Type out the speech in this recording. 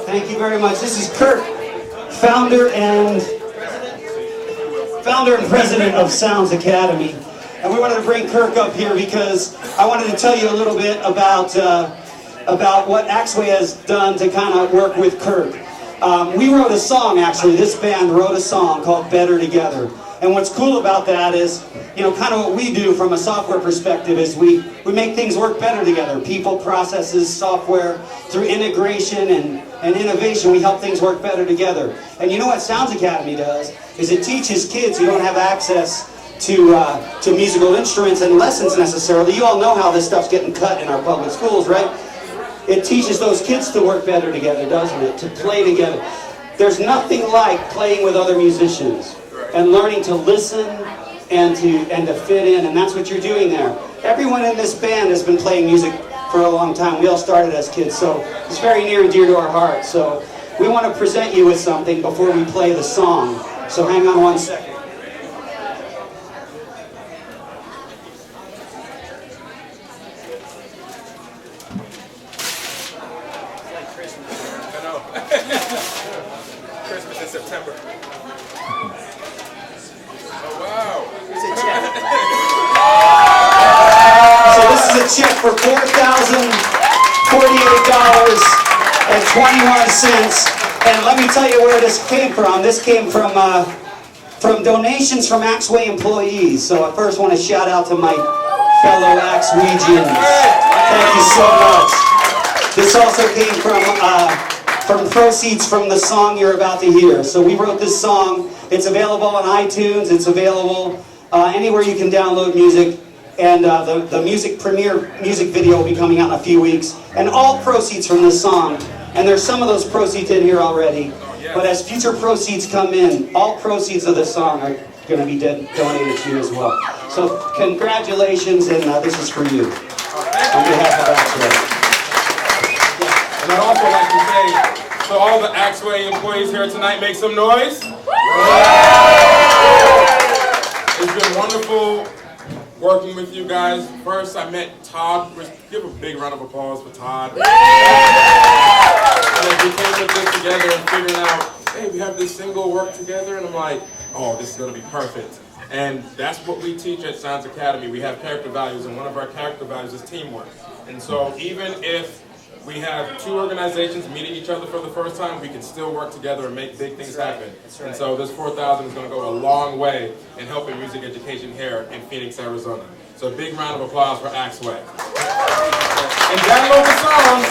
Thank you very much. This is Kurt, founder and president of Sounds Academy. And we wanted to bring Kirk up here because I wanted to tell you a little bit about what Axway has done to kind of work with Kirk. We wrote a song, actually. This band wrote a song called Better Together. And what's cool about that is, you know, kind of what we do from a software perspective is we make things work better together. People, processes, software, through integration and innovation, we help things work better together. And you know what Sounds Academy does is it teaches kids who don't have access to musical instruments and lessons necessarily. You all know how this stuff's getting cut in our public schools, right? It teaches those kids to work better together, doesn't it? To play together. There's nothing like playing with other musicians and learning to listen and to fit in, and that's what you're doing there. Everyone in this band has been playing music for a long time. We all started as kids, so it's very near and dear to our hearts. So we want to present you with something before we play the song. So hang on one second. I know. Christmas in September. Oh, wow. It's a check. So this is a check for $4,048.21. And let me tell you where this came from. This came from donations from Axway employees. So I first want to shout out to my fellow Axwegians. Thank you so much. This also came from proceeds from the song you're about to hear. So we wrote this song. It's available on iTunes. It's available anywhere you can download music. And the premiere music video will be coming out in a few weeks. And all proceeds from this song, and there's some of those proceeds in here already, but as future proceeds come in, all proceeds of this song are going to be donated to you as well. So congratulations, and this is for you on behalf of Axway. And I'd also like to say, so all the Axway employees here tonight, make some noise. It's been wonderful working with you guys. First, I met Todd. Give a big round of applause for Todd. And as we came with this together and figuring out, hey, we have this single work together, and I'm like, oh, this is going to be perfect. And that's what we teach at Sounds Academy. We have character values, and one of our character values is teamwork. And so even if we have two organizations meeting each other for the first time, we can still work together and make big things happen. Right. And so this 4,000 is going to go a long way in helping music education here in Phoenix, Arizona. So a big round of applause for Axway. And download the song.